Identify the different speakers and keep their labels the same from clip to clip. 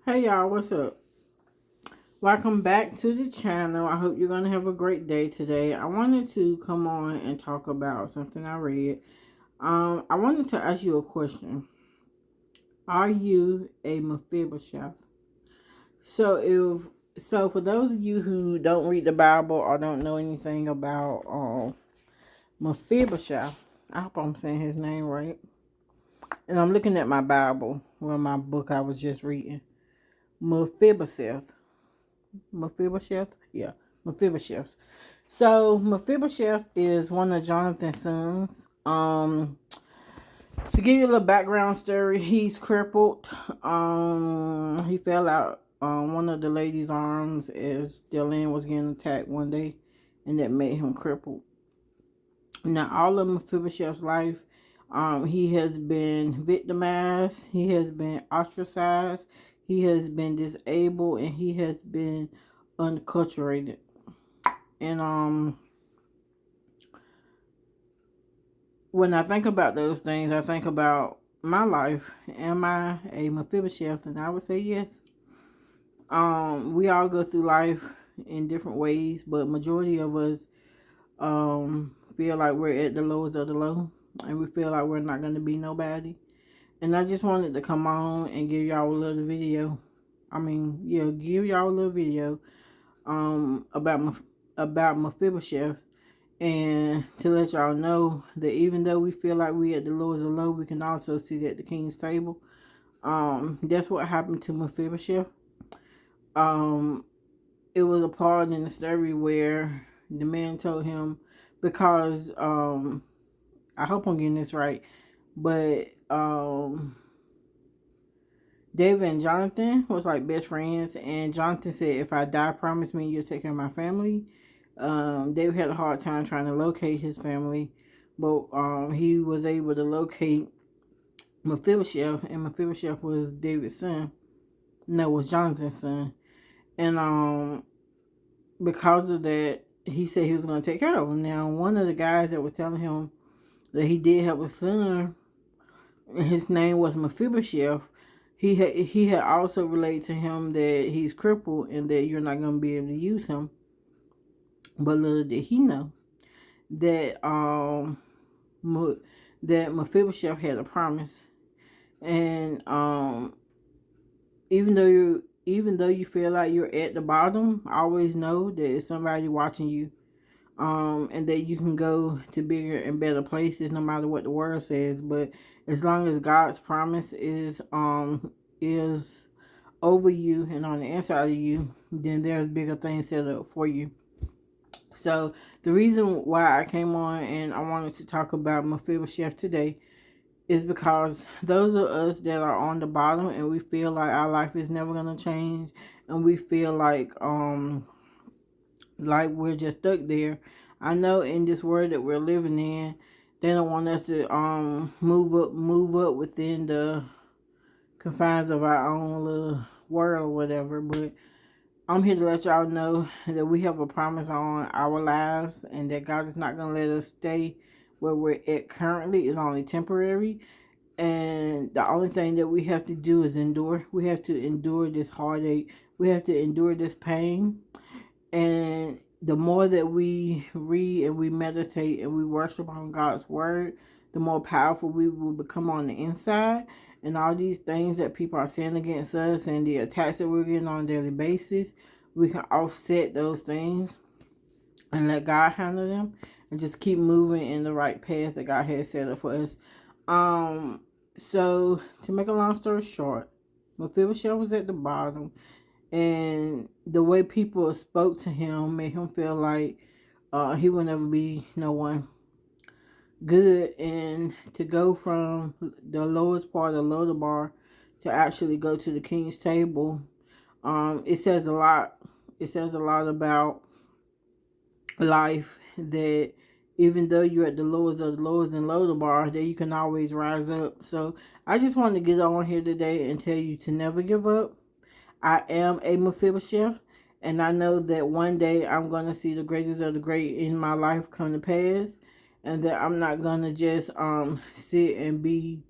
Speaker 1: Hey y'all, what's up? Welcome back to the channel. I hope you're going to have a great day today. I wanted to come on and talk about something I read. I wanted to ask you a question. Are you a Mephibosheth? So for those of you who don't read the Bible or don't know anything about Mephibosheth, I hope I'm saying his name right. And I'm looking at my Bible, my book I was just reading. Mephibosheth. Mephibosheth? Yeah, Mephibosheth. So Mephibosheth is one of Jonathan's sons. To give you a little background story, he's crippled. He fell out one of the lady's arms as their land was getting attacked one day, and that made him crippled. Now, all of Mephibosheth's life, he has been victimized. He has been ostracized. He has been disabled, and he has been unculturated. And when I think about those things, I think about my life. Am I a Mephibosheth? And I would say yes. We all go through life in different ways, but majority of us feel like we're at the lowest of the low, and we feel like we're not going to be nobody. And I just wanted to come on and give y'all a little video. Give y'all a little video about Mephibosheth, and to let y'all know that even though we feel like we at the lowest of low, we can also sit at the king's table. That's what happened to Mephibosheth. It was a part in the story where the man told him, because I hope I'm getting this right, but David and Jonathan was like best friends, and Jonathan said, "If I die, promise me you'll take care of my family." David had a hard time trying to locate his family, but he was able to locate Mephibosheth, and Mephibosheth was David's son. No, was Jonathan's son, and because of that, he said he was going to take care of him. Now, one of the guys that was telling him that he did have a son, and his name was Mephibosheth. He had also relayed to him that he's crippled and that you're not going to be able to use him. But little did he know that that Mephibosheth had a promise, and even though you feel like you're at the bottom, always know that it's somebody watching you, and that you can go to bigger and better places no matter what the world says. But as long as God's promise is over you and on the inside of you, then there's bigger things set up for you. So the reason why I came on and I wanted to talk about Mephibosheth today is because those of us that are on the bottom and we feel like our life is never gonna change, and we feel like we're just stuck there. I know in this world that we're living in, they don't want us to move up within the confines of our own little world or whatever. But I'm here to let y'all know that we have a promise on our lives, and that God is not going to let us stay where we're at currently. It's only temporary. And the only thing that we have to do is endure. We have to endure this heartache. We have to endure this pain. And the more that we read and we meditate and we worship on God's word, the more powerful we will become on the inside. And all these things that people are saying against us and the attacks that we're getting on a daily basis, we can offset those things and let God handle them, and just keep moving in the right path that God has set up for us. So to make a long story short, Mephibosheth was at the bottom, and the way people spoke to him made him feel like he would never be no one good. And to go from the lowest part of the lower bar to actually go to the king's table, it says a lot. It says a lot about life, that even though you're at the lowest of the lowest and lower bar, that you can always rise up. So I just wanted to get on here today and tell you to never give up. I am a Mephibosheth, and I know that one day I'm going to see the greatest of the great in my life come to pass, and that I'm not going to just sit and be,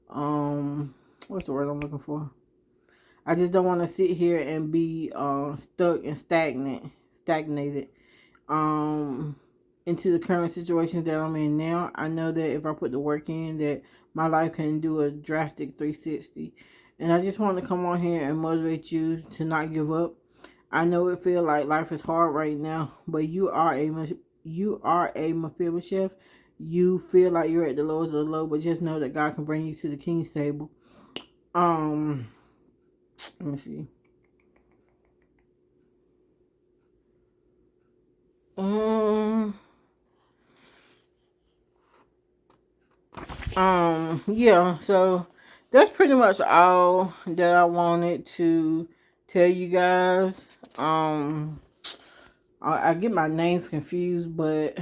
Speaker 1: what's the word I'm looking for? I just don't want to sit here and be stuck and stagnated um into the current situations that I'm in now. I know that if I put the work in, that my life can do a drastic 360. And I just want to come on here and motivate you to not give up. I know it feels like life is hard right now, but you are a Mephibosheth. You feel like you're at the lowest of the low, but just know that God can bring you to the king's table. Um, let me see. Um, yeah, so that's pretty much all that I wanted to tell you guys. I get my names confused, but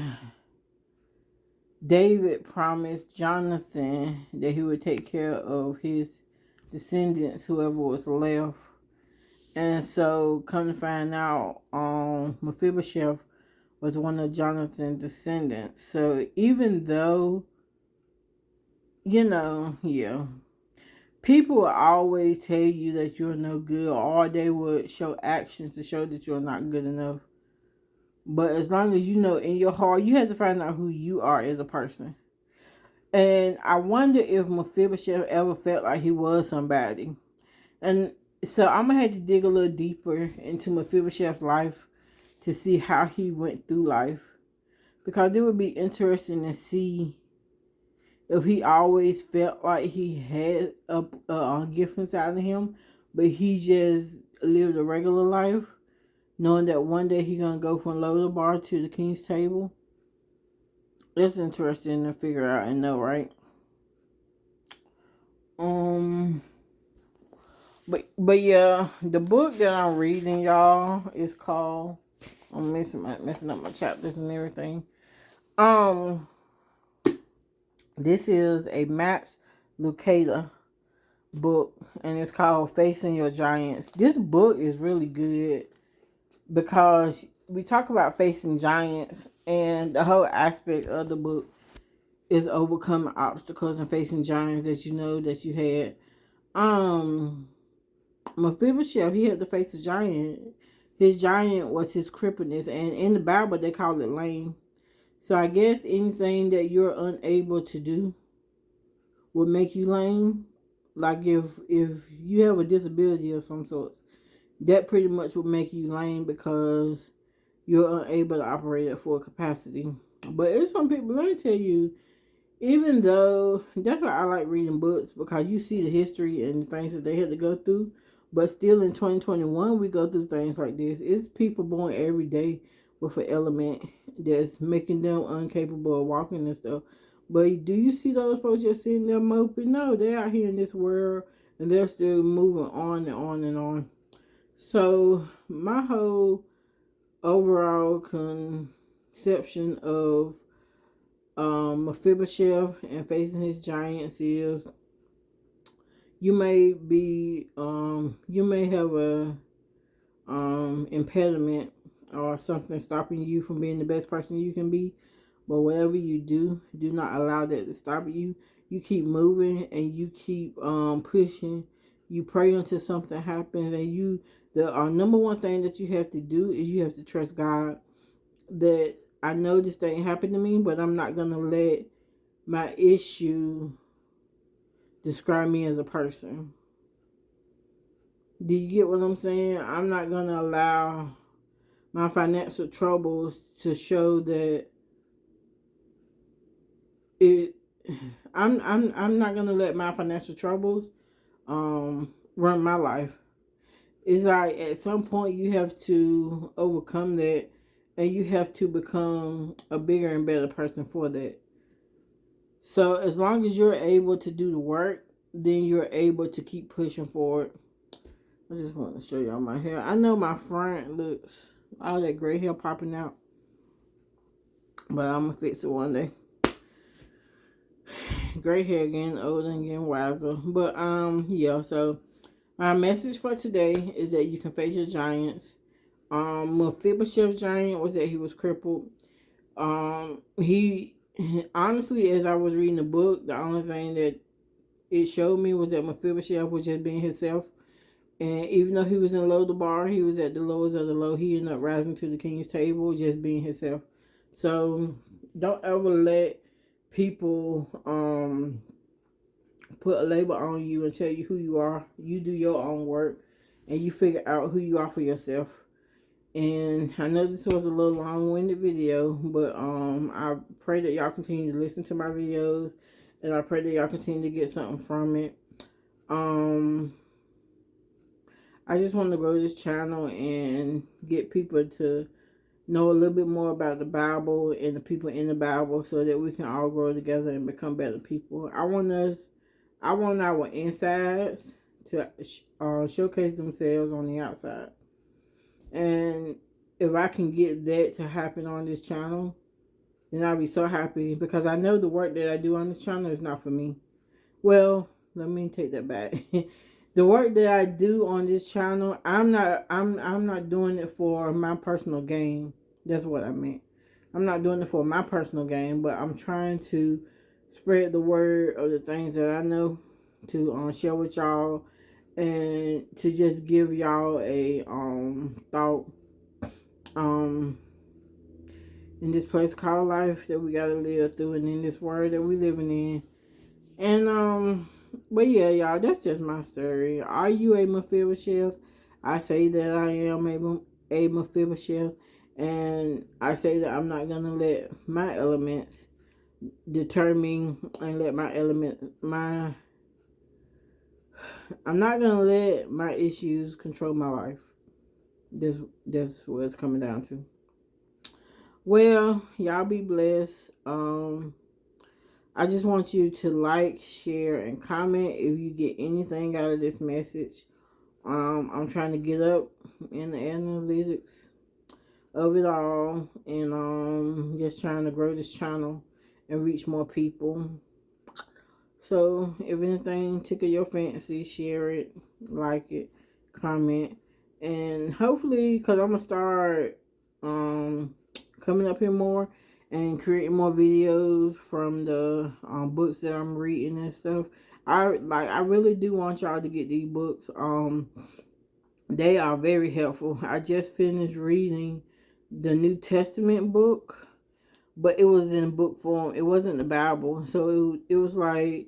Speaker 1: David promised Jonathan that he would take care of his descendants, whoever was left. And so, come to find out, Mephibosheth was one of Jonathan's descendants. So, even though, yeah, people will always tell you that you're no good, or they would show actions to show that you're not good enough. But as long as you know in your heart, you have to find out who you are as a person. And I wonder if Mephibosheth ever felt like he was somebody. And so I'm going to have to dig a little deeper into Mephibosheth's life to see how he went through life. Because it would be interesting to see if he always felt like he had a gift inside of him, but he just lived a regular life, knowing that one day he's going to go from Lodabar to the king's table. That's interesting to figure out and know, right? But yeah, the book that I'm reading, y'all, is called, I'm messing up my chapters and everything. This is a Max Lucado book, and it's called Facing Your Giants. This book is really good because we talk about facing giants, and the whole aspect of the book is overcoming obstacles and facing giants that you know that you had. Mephibosheth, he had to face a giant. His giant was his crippleness, and in the Bible they call it lame. So I guess anything that you're unable to do will make you lame. Like if you have a disability of some sort, that pretty much will make you lame because you're unable to operate at full capacity. But it's some people, let me tell you, even though that's why I like reading books, because you see the history and the things that they had to go through. But still in 2021, we go through things like this. It's people born every day with an element that's making them incapable of walking and stuff. But do you see those folks just sitting there moping? No, they're out here in this world and they're still moving on and on and on. So my whole overall conception of Mephibosheth and facing his giants is you may have a impediment or something stopping you from being the best person you can be, but whatever you do not allow that to stop you. You keep moving and you keep pushing. You pray until something happens, and the number one thing that you have to do is you have to trust God that I know this thing happened to me, but I'm not gonna let my issue describe me as a person. Do you get what I'm saying? I'm not gonna allow my financial troubles to show that it. I'm not gonna let my financial troubles run my life. It's like at some point you have to overcome that, and you have to become a bigger and better person for that. So as long as you're able to do the work, then you're able to keep pushing forward. I just want to show y'all my hair. I know my front looks all that gray hair popping out, but I'm gonna fix it one day. Gray hair getting older and getting wiser. But yeah, so my message for today is that you can face your giants. Mephibosheth's giant was that he was crippled. He honestly, as I was reading the book, the only thing that it showed me was that Mephibosheth was just being himself. And even though he was in low the bar, he was at the lowest of the low. He ended up rising to the king's table, just being himself. So don't ever let people put a label on you and tell you who you are. You do your own work and you figure out who you are for yourself. And I know this was a little long-winded video, but I pray that y'all continue to listen to my videos, and I pray that y'all continue to get something from it. I just want to grow this channel and get people to know a little bit more about the Bible and the people in the Bible, so that we can all grow together and become better people. I want our insides to showcase themselves on the outside. And if I can get that to happen on this channel, then I'll be so happy, because I know the work that I do on this channel is not for me. Well, let me take that back. The work that I do on this channel, I'm not doing it for my personal gain. That's what I meant. I'm not doing it for my personal gain, but I'm trying to spread the word of the things that I know, to share with y'all, and to just give y'all a thought in this place called life that we gotta live through, and in this world that we living in. And but yeah, y'all, that's just my story. Are you a Mephibosheth? I say that I am a Mephibosheth, and I say that I'm not gonna let my elements determine and let I'm not gonna let my issues control my life. That's what it's coming down to. Well, y'all be blessed. I just want you to like, share, and comment if you get anything out of this message. I'm trying to get up in the analytics of it all, and just trying to grow this channel and reach more people. So if anything tickle your fancy, share it, like it, comment, and hopefully, because I'm gonna start coming up here more and creating more videos from the books that I'm reading and stuff. I really do want y'all to get these books. They are very helpful. I just finished reading the New Testament book, but it was in book form. It wasn't the Bible, so it was like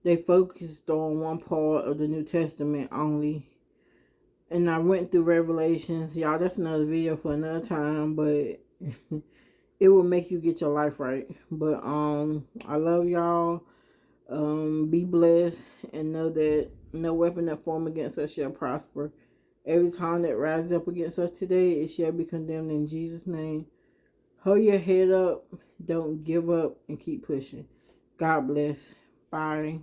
Speaker 1: they focused on one part of the New Testament only. And I went through Revelations. Y'all, that's another video for another time, but it will make you get your life right. But I love y'all. Be blessed, and know that no weapon that form against us shall prosper. Every time that rises up against us today, it shall be condemned in Jesus' name. Hold your head up, don't give up, and keep pushing. God bless. Bye.